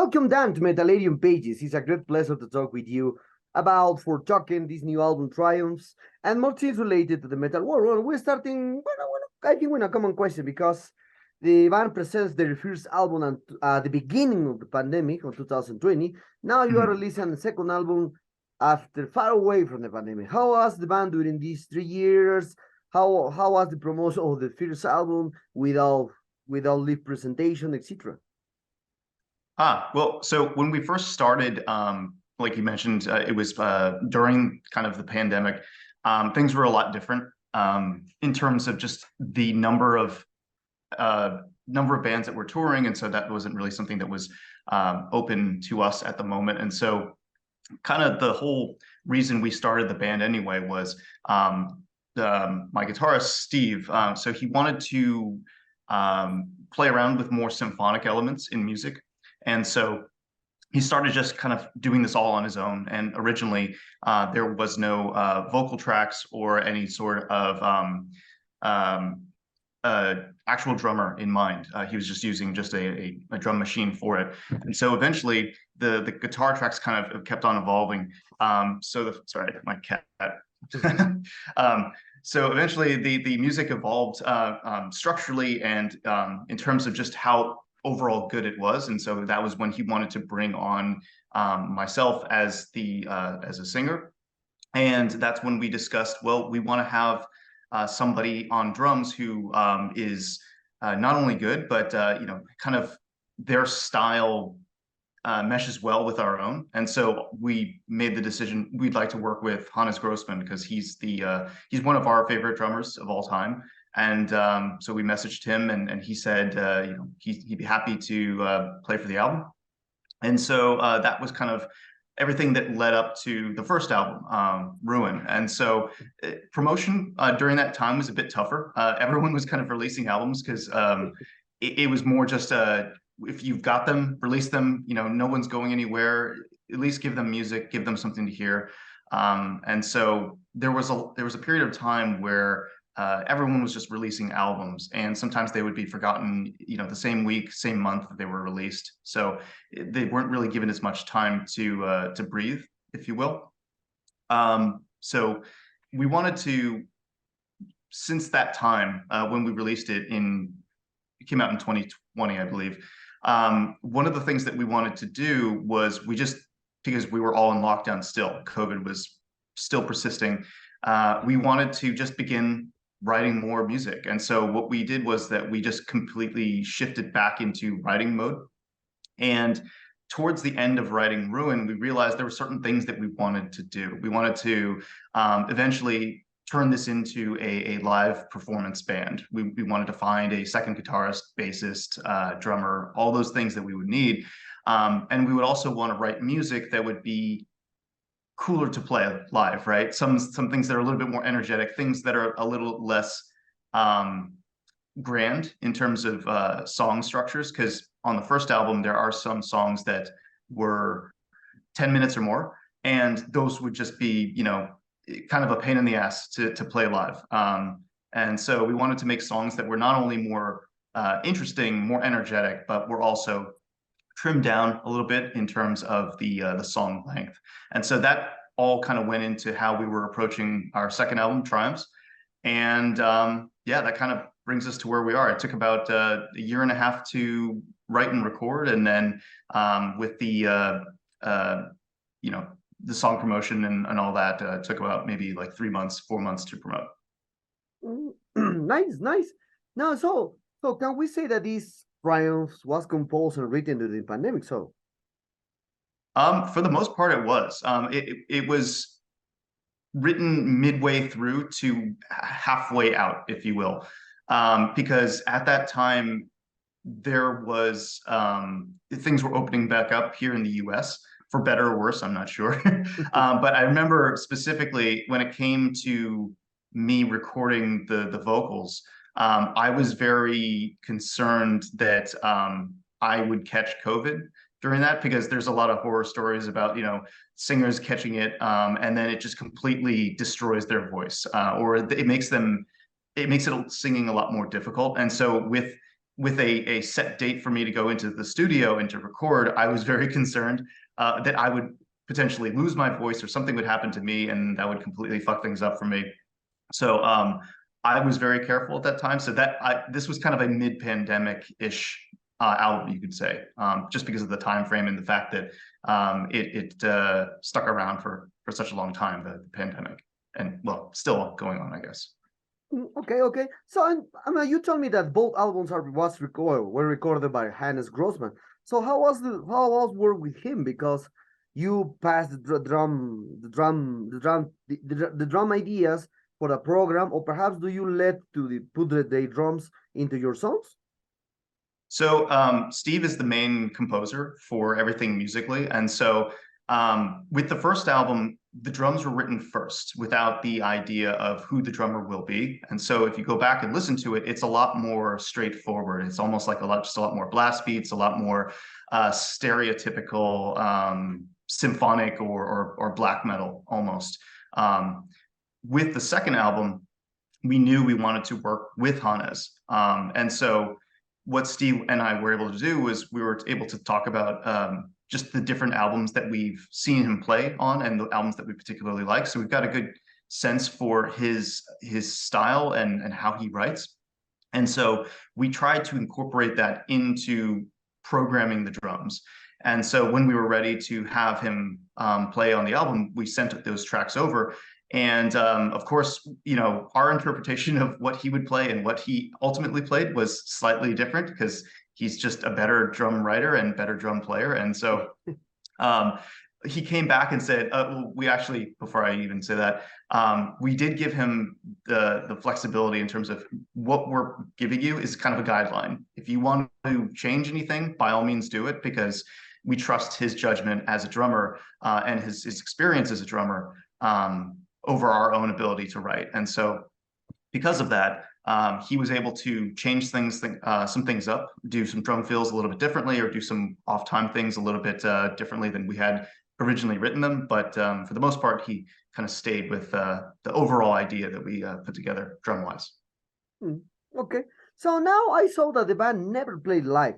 Welcome down to Metalarium Pages. It's a great pleasure to talk with you about Foretoken, this new album triumphs, and more things related to the metal world. Well, we're starting, I think with a common question because the band presents their first album at the beginning of the pandemic of 2020. Now you are releasing the second album after far away from the pandemic. How was the band during these 3 years? How was the promotion of the first album without live presentation, etc.? Well, so when we first started, like you mentioned, it was during kind of the pandemic. Things were a lot different in terms of just the number of bands that were touring, and so that wasn't really something that was open to us at the moment. And so, kind of the whole reason we started the band anyway was my guitarist Steve. So he wanted to play around with more symphonic elements in music. And so he started just kind of doing this all on his own. And originally, there was no vocal tracks or any sort of actual drummer in mind. He was just using just a drum machine for it. And so eventually, the guitar tracks kind of kept on evolving. Sorry, my cat. So eventually, the music evolved structurally and in terms of just how overall good it was. And so that was when he wanted to bring on myself as a singer. And that's when we discussed, well, we want to have somebody on drums who is not only good, but kind of their style meshes well with our own. And so we made the decision we'd like to work with Hannes Grossman because he's one of our favorite drummers of all time. And so we messaged him, and he said he'd be happy to play for the album. And so that was kind of everything that led up to the first album, Ruin. And so promotion during that time was a bit tougher. Everyone was kind of releasing albums because it was more just if you've got them, release them. No one's going anywhere. At least give them music, give them something to hear. And so there was a period of time where everyone was just releasing albums, and sometimes they would be forgotten, the same week, same month that they were released. So they weren't really given as much time to breathe, if you will. So we wanted to, since that time, when we released it came out in 2020, I believe. One of the things that we wanted to do was because we were all in lockdown still, COVID was still persisting. We wanted to just begin writing more music. And so what we did was that we just completely shifted back into writing mode. And towards the end of writing Ruin, we realized there were certain things that we wanted to do. We wanted to eventually turn this into a live performance band. We wanted to find a second guitarist, bassist, drummer, all those things that we would need. And we would also want to write music that would be cooler to play live, right? Some things that are a little bit more energetic, things that are a little less grand in terms of song structures. Because on the first album, there are some songs that were 10 minutes or more, and those would just be, kind of a pain in the ass to play live. And so we wanted to make songs that were not only more interesting, more energetic, but were also trimmed down a little bit in terms of the song length. And so that all kind of went into how we were approaching our second album, Triumphs. And that kind of brings us to where we are. It took about a year and a half to write and record. And then with the song promotion and all that, it took about maybe like 4 months to promote. Nice. Now, so can we say that this Triumphs was composed and written during the pandemic? So, for the most part, it was. It was written midway through to halfway out, if you will, because at that time there was things were opening back up here in the U.S. for better or worse, I'm not sure. But I remember specifically when it came to me recording the vocals. I was very concerned that I would catch COVID during that, because there's a lot of horror stories about, singers catching it and then it just completely destroys their voice, or it makes it singing a lot more difficult. And so with with a set date for me to go into the studio and to record, I was very concerned that I would potentially lose my voice or something would happen to me and that would completely fuck things up for me. So I was very careful at that time. So this was kind of a mid-pandemic-ish album, you could say, just because of the time frame and the fact that it stuck around for such a long time, the pandemic, and well, still going on, I guess. Okay. So, I mean, you told me that both albums were recorded by Hannes Grossman. So how was work with him? Because you passed the drum ideas for the program, or perhaps do you put the drums into your songs? So Steve is the main composer for everything musically, and so with the first album, the drums were written first without the idea of who the drummer will be. And so if you go back and listen to it, it's a lot more straightforward. It's almost like just a lot more blast beats, a lot more stereotypical symphonic or black metal almost. With the second album, we knew we wanted to work with Hannes. And so what Steve and I were able to do was we were able to talk about just the different albums that we've seen him play on and the albums that we particularly like. So we've got a good sense for his style and how he writes. And so we tried to incorporate that into programming the drums. And so when we were ready to have him play on the album, we sent those tracks over. And of course, you know, our interpretation of what he would play and what he ultimately played was slightly different because he's just a better drum writer and better drum player. And so he came back and said, we actually, before I even say that, we did give him the flexibility in terms of what we're giving you is kind of a guideline. If you want to change anything, by all means do it, because we trust his judgment as a drummer and his experience as a drummer over our own ability to write. And so because of that, he was able to change some things up, do some drum fills a little bit differently, or do some off-time things a little bit differently than we had originally written them. But for the most part, he kind of stayed with the overall idea that we put together drum-wise. Okay. So now I saw that the band never played live,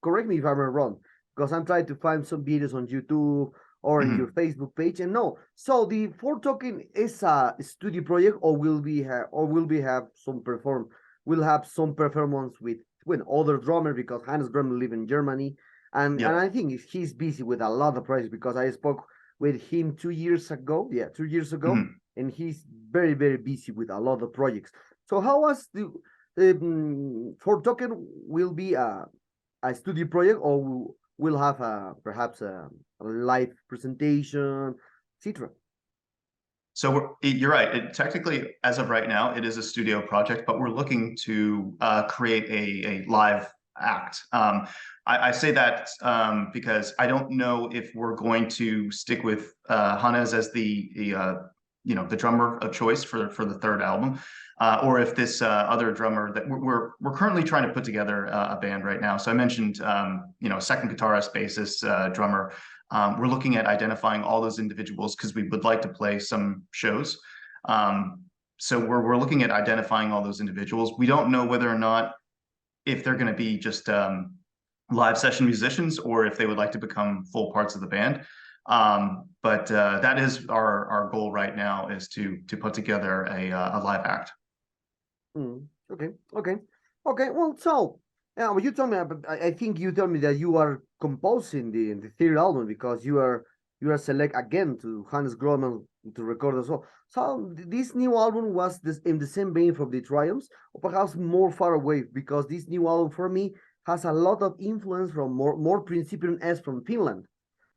correct me if I'm wrong, because I'm trying to find some videos on YouTube or in your Facebook page, and no. So the Foretoken is a studio project, or will we have some performance with other drummers, because Hannes Grumman live in Germany, and I think he's busy with a lot of projects, because I spoke with him 2 years ago, and he's very, very busy with a lot of projects. So how was the Foretoken will be a studio project, or we'll have perhaps a live presentation, etc. So you're right. Technically, as of right now, it is a studio project, but we're looking to create a live act. I say that because I don't know if we're going to stick with Hannes as the drummer of choice for the third album, or if this other drummer that we're currently trying to put together a band right now. So I mentioned second guitarist, bassist, drummer. We're looking at identifying all those individuals because we would like to play some shows. So we're looking at identifying all those individuals. We don't know whether or not if they're going to be just live session musicians or if they would like to become full parts of the band. But that is our goal right now, is to put together a live act. Okay. Well, so you told me, I think you told me that you are composing the third album, because you are select again to Hannes Grossman to record as well. So this new album was in the same vein from the Triumphs, or perhaps more far away, because this new album for me has a lot of influence from more Principium S from Finland,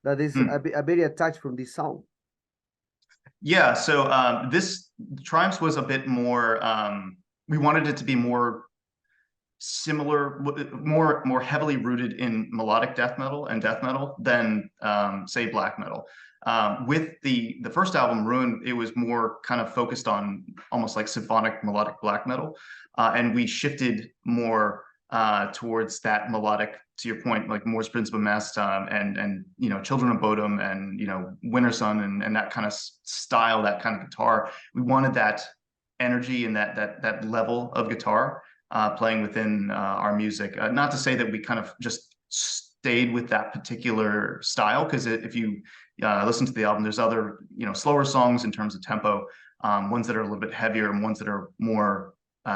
that is a very attached from this sound. Yeah, so this Triumphs was a bit more. We wanted it to be more similar, more heavily rooted in melodic death metal than say black metal. With the first album, Ruin, it was more kind of focused on almost like symphonic melodic black metal, and we shifted more towards that melodic, to your point, like Moore's Principum Est, and Children of Bodom, and Winter Sun, and that kind of style, that kind of guitar. We wanted that energy and that level of guitar playing within our music. Not to say that we kind of just stayed with that particular style, because if you listen to the album, there's other slower songs in terms of tempo, ones that are a little bit heavier and ones that are more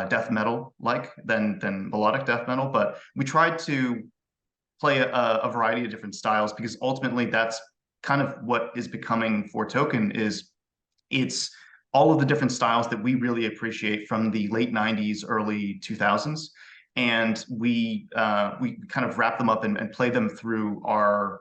death metal like than melodic death metal. But we tried to play a variety of different styles, because ultimately that's kind of what is becoming Foretoken. It's all of the different styles that we really appreciate from the late 90s, early 2000s. And we kind of wrap them up and play them through our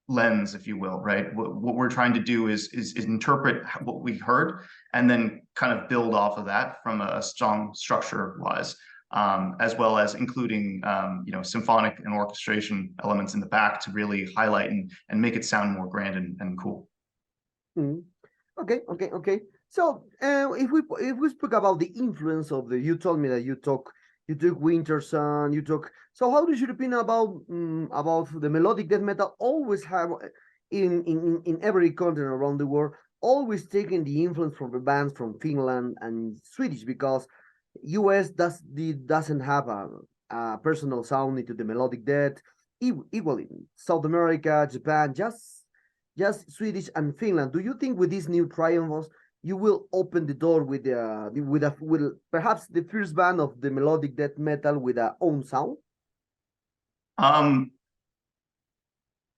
lens, if you will, right? What we're trying to do is interpret what we heard and then kind of build off of that from a strong structure wise, as well as including symphonic and orchestration elements in the back to really highlight and make it sound more grand and cool. Mm. Okay. So if we speak about the influence of you told me that you took Winterson, so how does your opinion about the melodic death metal always have in every continent around the world, always taking the influence from the bands from Finland and Swedish, because US doesn't have a personal sound into the melodic death. Equally, South America, Japan, just Swedish and Finland. Do you think with these new triumphs you will open the door with perhaps the first band of the melodic death metal with their own sound? I'm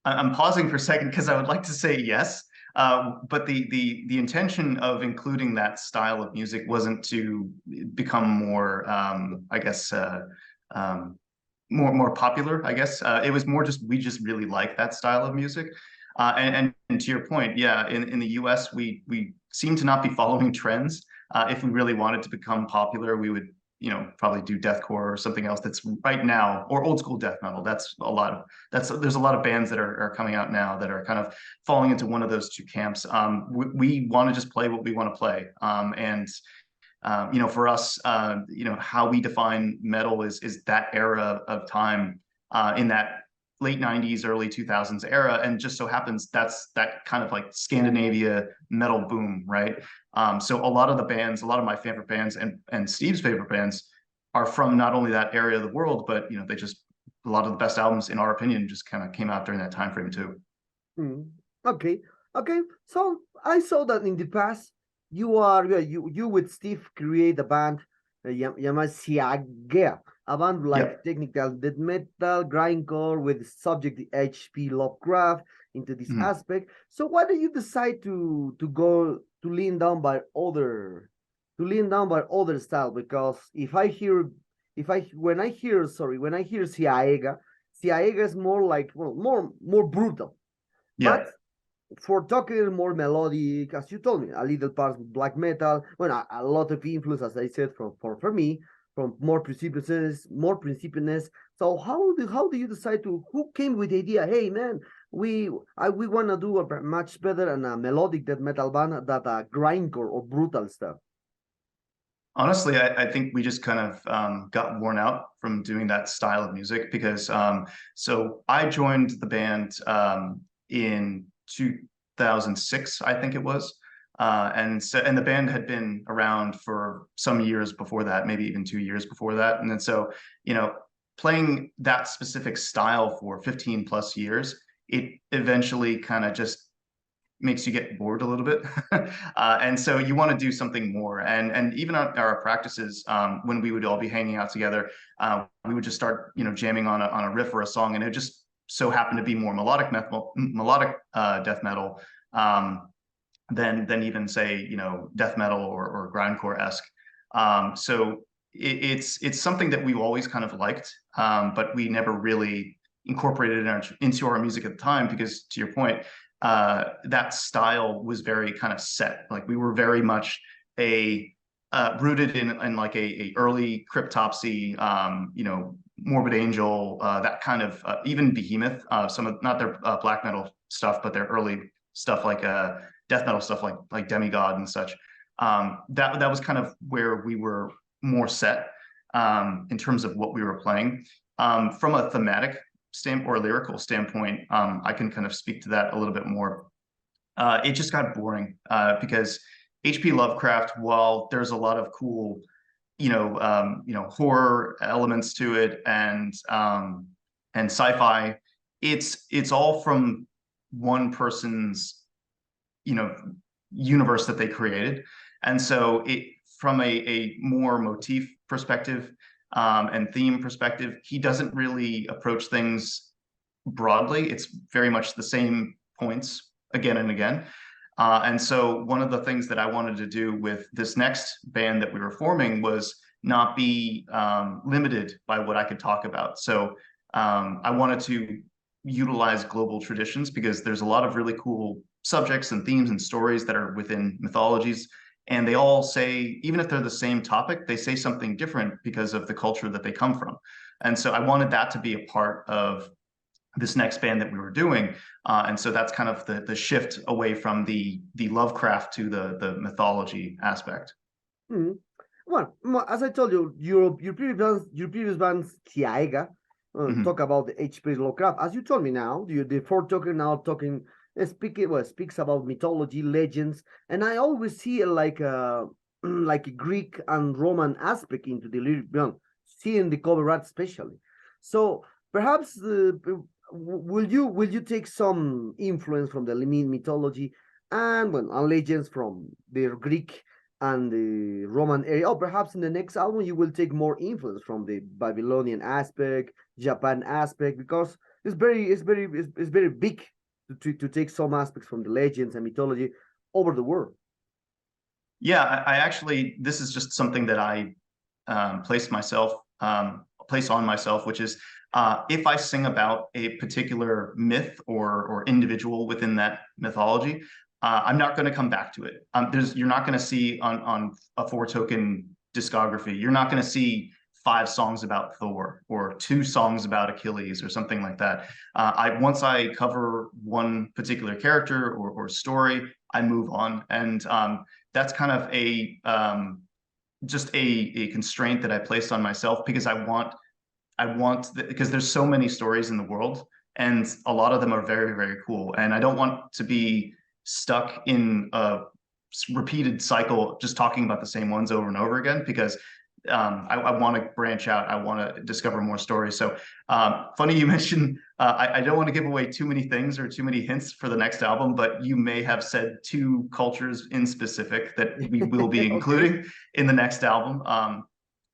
pausing for a second because I would like to say yes, but the intention of including that style of music wasn't to become more, I guess, more popular. I guess it was more just we just really like that style of music. And to your point, yeah, in the US, we seem to not be following trends. If we really wanted to become popular, we would, probably do deathcore or something else that's right now, or old school death metal. There's a lot of bands that are coming out now that are kind of falling into one of those two camps. We want to just play what we want to play. For us, how we define metal is that era of time, in that late 90s, early 2000s era, and just so happens that's that kind of like Scandinavia metal boom, right? So a lot of my favorite bands and Steve's favorite bands are from not only that area of the world, but a lot of the best albums, in our opinion, just kind of came out during that time frame too. Okay. So I saw that in the past you with Steve create a band, Yamasiage, a band like technical death metal, grindcore with subject H.P. Lovecraft into this aspect. So why do you decide to lean down by other style? Because when I hear Ciaega is more like more brutal. Yeah. But Foretoken more melodic, as you told me, a little part with black metal. Well, a lot of influence, as I said, for me, from more principiousness. So how do you decide who came with the idea? Hey man, we want to do a much better and a melodic death metal band than a grindcore or brutal stuff. Honestly, I think we just kind of got worn out from doing that style of music, because so I joined the band in 2006, I think it was. And the band had been around for some years before that, maybe even 2 years before that. And then so, playing that specific style for 15 plus years, it eventually kind of just makes you get bored a little bit. And so you want to do something more. And even our practices, when we would all be hanging out together, we would just start, jamming on a riff or a song, and it just so happened to be more melodic death metal, than even say, death metal or grindcore-esque. So it's something that we've always kind of liked, but we never really incorporated it into our music at the time, because to your point, that style was very kind of set. Like we were very much rooted in like a early Cryptopsy, Morbid Angel, that kind of even Behemoth, some of not their black metal stuff, but their early stuff like death metal stuff like Demigod and such. That was kind of where we were more set in terms of what we were playing. From a thematic or lyrical standpoint, I can kind of speak to that a little bit more. It just got boring because H.P. Lovecraft, while there's a lot of cool horror elements to it, and sci-fi. It's all from one person's, universe that they created. And so from a more motif perspective, and theme perspective, he doesn't really approach things broadly. It's very much the same points again and again. And so one of the things that I wanted to do with this next band that we were forming was not be limited by what I could talk about. So I wanted to utilize global traditions, because there's a lot of really cool subjects and themes and stories that are within mythologies. And they all say, even if they're the same topic, they say something different because of the culture that they come from. And so I wanted that to be a part of this next band that we were doing. And so that's kind of the shift away from the Lovecraft to the mythology aspect. Mhm. Well, as I told you, your previous bands, Tiaiga, talk about the HP Lovecraft. As you told me now, the Foretoken now talking, speaks about mythology, legends, and I always see like a like a Greek and Roman aspect into the lyric, seeing the cover art especially. So perhaps will you take some influence from the mythology and legends from the Greek and the Roman area? Or perhaps in the next album you will take more influence from the Babylonian aspect, Japan aspect, because it's very big to take some aspects from the legends and mythology over the world. Yeah, I actually, this is just something that I place on myself, which is if I sing about a particular myth or individual within that mythology, I'm not going to come back to it. You're not going to see on a Foretoken discography, you're not going to see 5 songs about Thor or 2 songs about Achilles or something like that. Once I cover one particular character or story, I move on, and that's kind of just a constraint that I placed on myself, because because there's so many stories in the world, and a lot of them are very, very cool, and I don't want to be stuck in a repeated cycle just talking about the same ones over and over again, because I want to branch out. I want to discover more stories. So funny you mentioned, I don't want to give away too many things or too many hints for the next album, but you may have said 2 cultures in specific that we will be including okay. in the next album.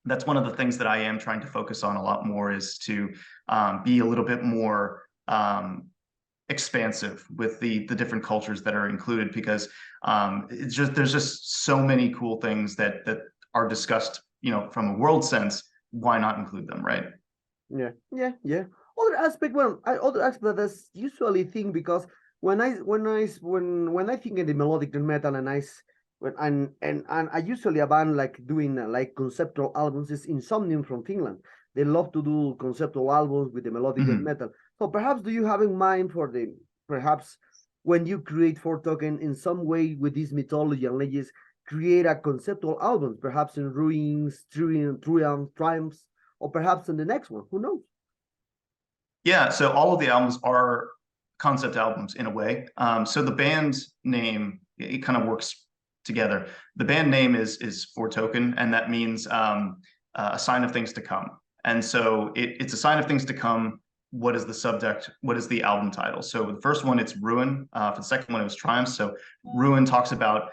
That's one of the things that I am trying to focus on a lot more, is to be a little bit more expansive with the different cultures that are included, because there's just so many cool things that are discussed, from a world sense. Why not include them, right? Yeah. Other aspect, other aspect that I usually think, because when I think in the melodic metal, and I usually a band like doing like conceptual albums is Insomnium from Finland. They love to do conceptual albums with the melodic metal. So perhaps do you have in mind for perhaps when you create Foretoken in some way with this mythology and legends, create a conceptual album, perhaps in Ruins, Triumphs, or perhaps in the next one? Who knows? Yeah, so all of the albums are concept albums in a way. So the band name, it kind of works together. The band name is Foretoken, and that means a sign of things to come. And so it's a sign of things to come. What is the subject? What is the album title? So the first one, it's Ruin. For the second one, it was Triumph. So Ruin talks about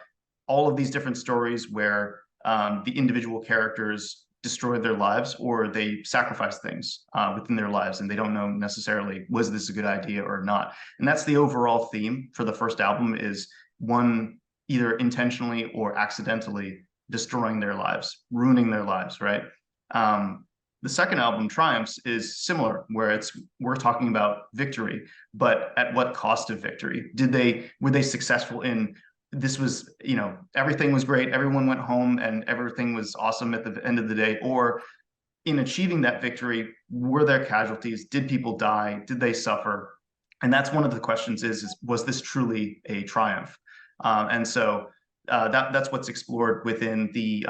all of these different stories where the individual characters destroy their lives, or they sacrifice things within their lives, and they don't know necessarily, was this a good idea or not? And that's the overall theme for the first album, is one either intentionally or accidentally destroying their lives, ruining their lives, right? The second album, Triumphs, is similar, where we're talking about victory, but at what cost of victory? Were they successful in, this was, everything was great, everyone went home and everything was awesome at the end of the day? Or in achieving that victory, were there casualties? Did people die? Did they suffer? And that's one of the questions, is was this truly a triumph? And so that's what's explored within the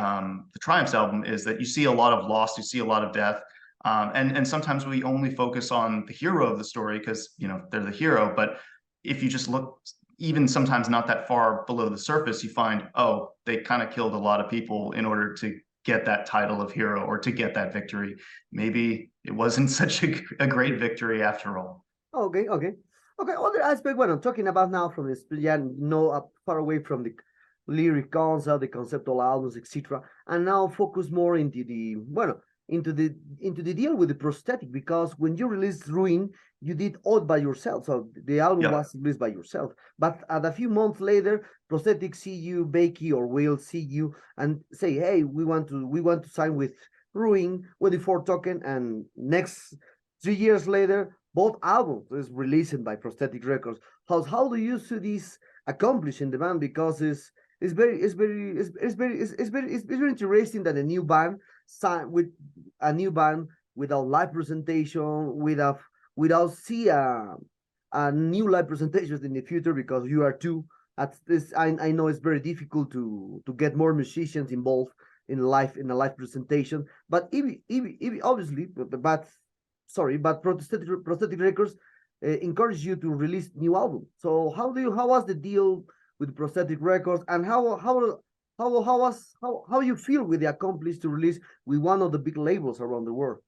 Triumphs album, is that you see a lot of loss, you see a lot of death, and sometimes we only focus on the hero of the story because they're the hero. But if you just look, even sometimes not that far below the surface, you find, oh, they kind of killed a lot of people in order to get that title of hero or to get that victory. Maybe it wasn't such a great victory after all. Okay, okay. Okay, other aspect, what I'm talking about now from this, yeah, no, far away from the lyric concept, the conceptual albums, etc. And now focus more into the, bueno, into the deal with the prosthetic, because when you released Ruin, you did all by yourself. So the album Yeah. was released by yourself. But at a few months later, prosthetic see you, Bakey or Will see you and say, hey, we want to sign with Ruin with the Foretoken, and next 3 years later, both albums is released by Prosthetic Records. How do you see this accomplished in the band? Because it's very interesting that a new band sign with a new band without live presentation, without see a new live presentations in the future, because you are two. At this, I know it's very difficult to get more musicians involved in a live presentation. But even obviously, but sorry, but prosthetic records encourage you to release new album. So how was the deal with prosthetic records, and how you feel with the accomplished to release with one of the big labels around the world?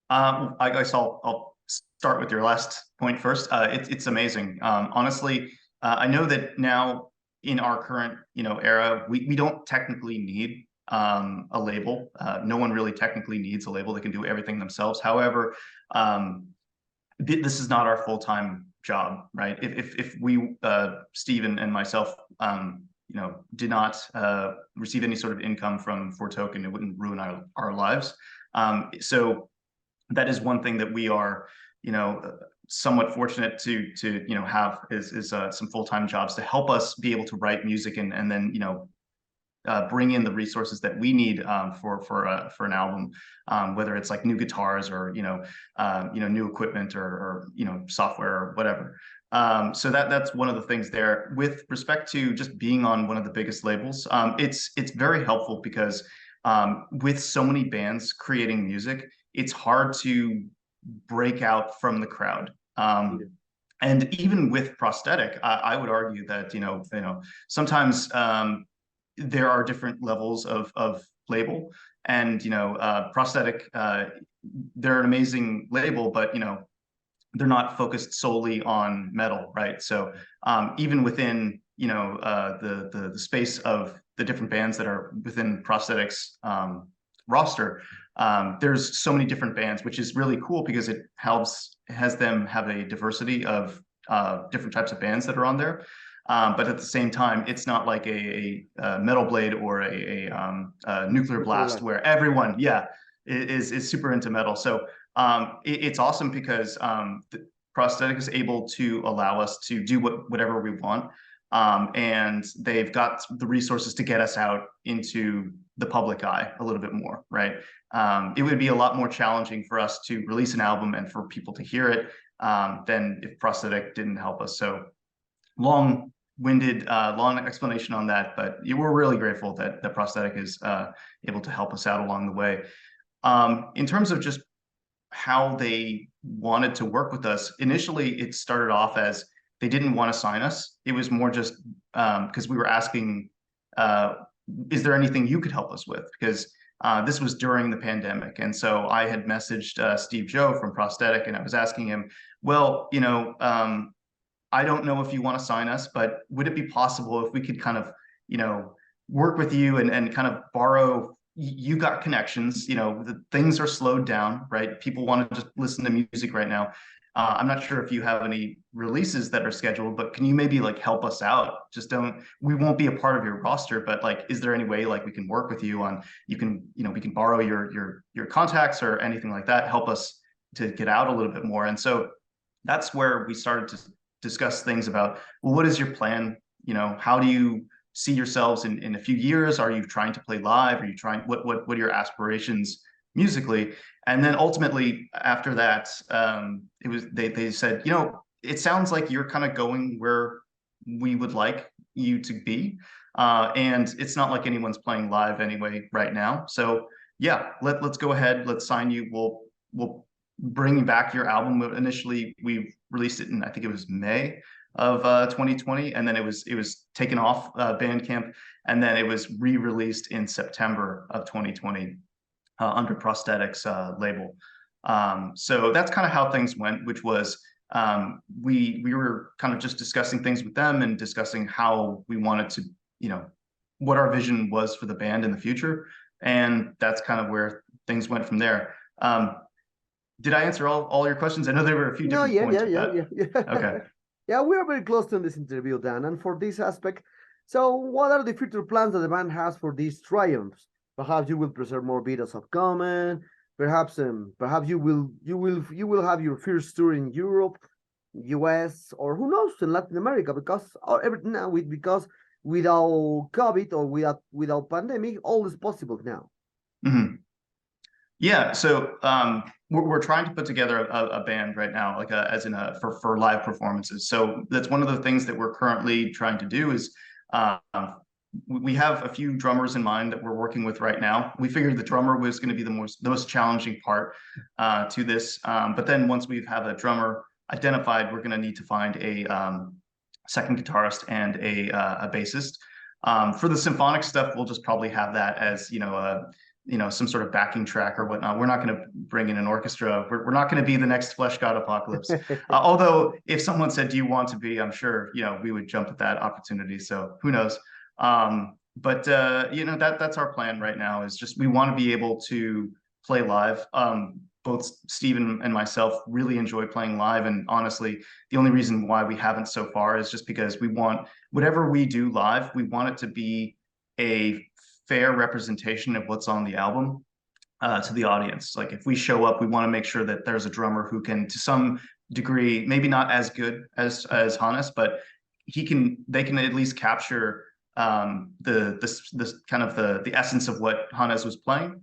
I guess I'll start with your last point first. It's amazing. Honestly, I know that now in our current era, we don't technically need a label. No one really technically needs a label. They can do everything themselves. However, this is not our full-time job, right? If we Steve and myself did not receive any sort of income from Foretoken, it wouldn't ruin our lives. So that is one thing that we are somewhat fortunate to have is some full-time jobs to help us be able to write music and then bring in the resources that we need for an album, whether it's like new guitars or new equipment or software or whatever. So that's one of the things there. With respect to just being on one of the biggest labels, it's very helpful because with so many bands creating music, it's hard to break out from the crowd. And even with prosthetic, I would argue that sometimes there are different levels of label, and prosthetic, they're an amazing label, but they're not focused solely on metal, right? So even within the space of the different bands that are within prosthetics roster, there's so many different bands, which is really cool because it has them have a diversity of different types of bands that are on there. But at the same time, it's not like a Metal Blade or a Nuclear Blast where everyone, is super into metal. So it's awesome because the prosthetic is able to allow us to do whatever we want. And they've got the resources to get us out into the public eye a little bit more, right? It would be a lot more challenging for us to release an album and for people to hear it than if prosthetic didn't help us. So long-winded, long explanation on that, but we're really grateful that the prosthetic is able to help us out along the way. In terms of just how they wanted to work with us, initially it started off as they didn't want to sign us. It was more just because we were asking, is there anything you could help us with? Because this was during the pandemic. And so I had messaged Steve Joe from Prosthetic, and I was asking him, well, I don't know if you want to sign us, but would it be possible if we could kind of, work with you and kind of borrow, you got connections, the things are slowed down, right? People want to just listen to music right now. I'm not sure if you have any releases that are scheduled, but can you maybe like help us out? We won't be a part of your roster, but like, is there any way like we can work with you on, we can borrow your contacts or anything like that, help us to get out a little bit more. And so that's where we started to discuss things about, well, what is your plan? How do you see yourselves in a few years? Are you trying to play live? Are you trying, what are your aspirations musically? And then ultimately after that, they said, it sounds like you're kind of going where we would like you to be. And it's not like anyone's playing live anyway right now. So yeah, let's go ahead, let's sign you. We'll bring back your album. Initially, we released it in, I think it was May. of 2020, and then it was taken off Bandcamp, and then it was re-released in September of 2020 under Prosthetics label. So that's kind of how things went, which was we were kind of just discussing things with them and discussing how we wanted to, what our vision was for the band in the future, and that's kind of where things went from there. Did I answer all your questions? I know there were a few different points with that. Yeah. Okay. Yeah, we are very close to this interview, Dan. And for this aspect, so what are the future plans that the band has for these triumphs? Perhaps you will preserve more videos of comment. Perhaps you will have your first tour in Europe, US, or who knows, in Latin America, because everything now because without COVID or without pandemic, all is possible now. Mm-hmm. Yeah, so we're trying to put together a band right now, like for live performances. So that's one of the things that we're currently trying to do is we have a few drummers in mind that we're working with right now. We figured the drummer was going to be the most challenging part to this, but then once we have a drummer identified, we're going to need to find a second guitarist and a bassist. For the symphonic stuff, we'll just probably have that as some sort of backing track or whatnot. We're not going to bring in an orchestra. We're not going to be the next Flesh God Apocalypse. Although if someone said, "Do you want to be?" I'm sure we would jump at that opportunity. So who knows? But that's our plan right now. Is just we want to be able to play live. Both Steven and myself really enjoy playing live, and honestly, the only reason why we haven't so far is just because we want whatever we do live, we want it to be a fair representation of what's on the album to the audience. Like if we show up, we want to make sure that there's a drummer who can, to some degree, maybe not as good as Hannes, but they can at least capture the kind of the essence of what Hannes was playing,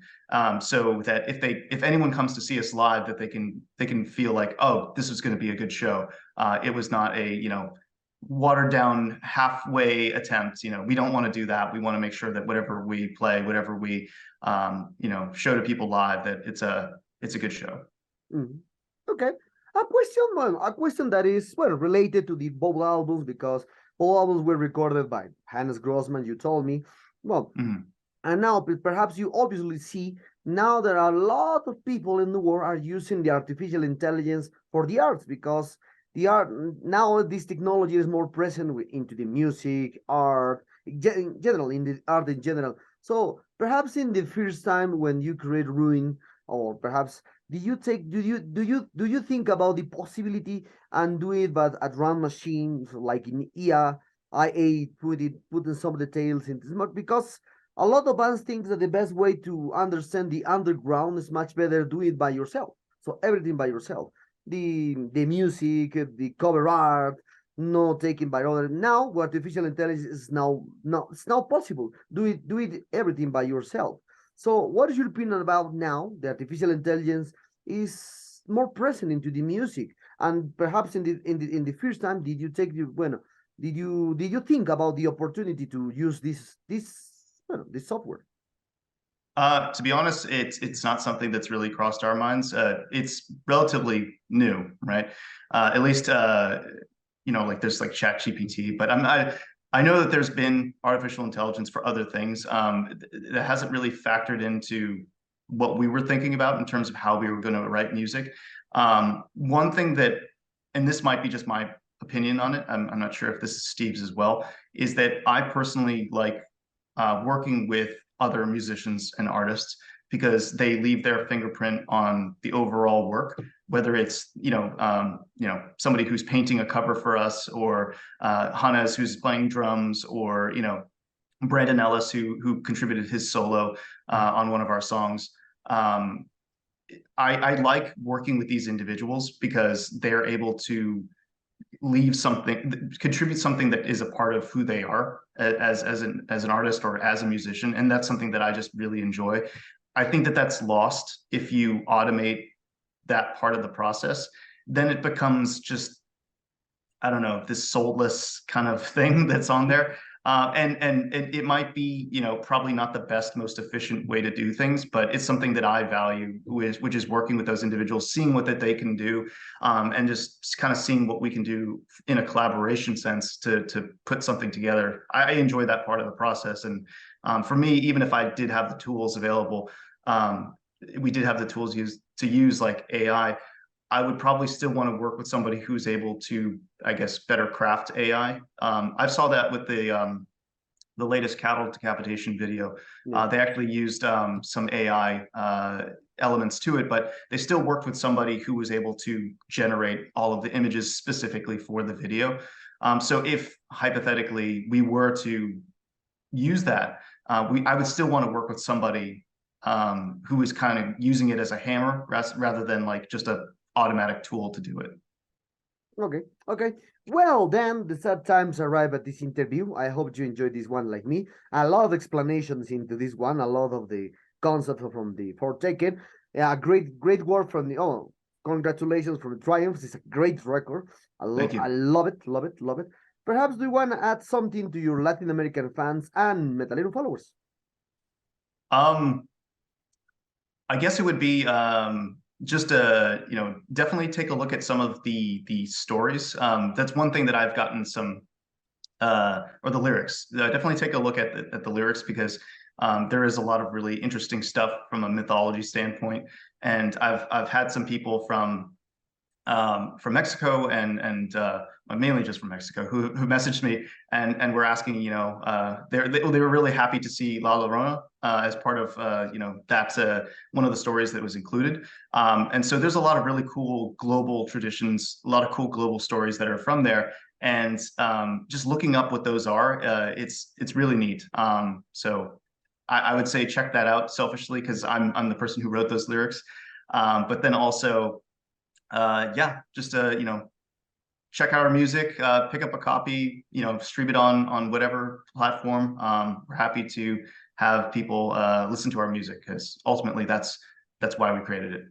so that if anyone comes to see us live, that they can feel like, oh, this is going to be a good show. It was not a watered down halfway attempt. We don't want to do that. We want to make sure that whatever we play, whatever we show to people live, that it's a good show. Mm-hmm. Okay. A question that is related to the both albums, because both albums were recorded by Hannes Grossman, you told me. And now perhaps you obviously see now there are a lot of people in the world are using the artificial intelligence for the arts, because the art now, this technology is more present into the music, art in general, in the art in general. So perhaps in the first time when you create Ruin, or perhaps do you think about the possibility and do it but at run machines like in IA, putting some details into smart, because a lot of bands think that the best way to understand the underground is much better do it by yourself. So everything by yourself. The music, the cover art, not taken by other. Now, artificial intelligence is it's now possible. Do it everything by yourself. So, what is your opinion about now? The artificial intelligence is more present into the music, and perhaps in the first time, did you think about the opportunity to use this software? To be honest, it's not something that's really crossed our minds. It's relatively new, right? At least like there's like ChatGPT, but I know that there's been artificial intelligence for other things. That hasn't really factored into what we were thinking about in terms of how we were going to write music. One thing that, and this might be just my opinion on it, I'm not sure if this is Steve's as well, is that I personally like working with other musicians and artists, because they leave their fingerprint on the overall work, whether it's somebody who's painting a cover for us, or Hannes who's playing drums, or Brandon Ellis who contributed his solo on one of our songs. I like working with these individuals because they're able to contribute something that is a part of who they are as an artist or as a musician, and that's something that I just really enjoy. I think that that's lost if you automate that part of the process. Then it becomes just, I don't know, this soulless kind of thing that's on there. And it might be, you know, probably not the best, most efficient way to do things, but it's something that I value, which is working with those individuals, seeing what that they can do, and just kind of seeing what we can do in a collaboration sense to put something together. I enjoy that part of the process. And for me, even if I did have the tools available, we did have the tools to use like AI. I would probably still want to work with somebody who's able to, I guess, better craft AI. I saw that with the latest cattle decapitation video. Yeah. They actually used some AI elements to it, but they still worked with somebody who was able to generate all of the images specifically for the video. So if hypothetically we were to use that, I would still want to work with somebody who is kind of using it as a hammer rather than like just a automatic tool to do it. Okay, okay. Well, then the sad times arrive at this interview. I hope you enjoyed this one like me. A lot of explanations into this one, a lot of the concept from the Foretoken. Yeah, great work from the congratulations from the Triumphs. It's a great record. Thank I you. love it, love it, love it. Perhaps do you want to add something to your Latin American fans and Metalero followers? I guess it would be just you know, definitely take a look at some of the stories. That's one thing that I've gotten some or the lyrics. Definitely take a look at the lyrics, because there is a lot of really interesting stuff from a mythology standpoint. And I've had some people from Mexico and mainly just from Mexico who messaged me and were asking, you know, they were really happy to see La Llorona as part of you know, that's one of the stories that was included. And so there's a lot of really cool global traditions, a lot of cool global stories that are from there. And just looking up what those are, it's really neat. So I would say check that out selfishly, because I'm the person who wrote those lyrics. But then also, yeah, just you know, check out our music, pick up a copy, you know, stream it on whatever platform. We're happy to have people listen to our music, because ultimately that's why we created it.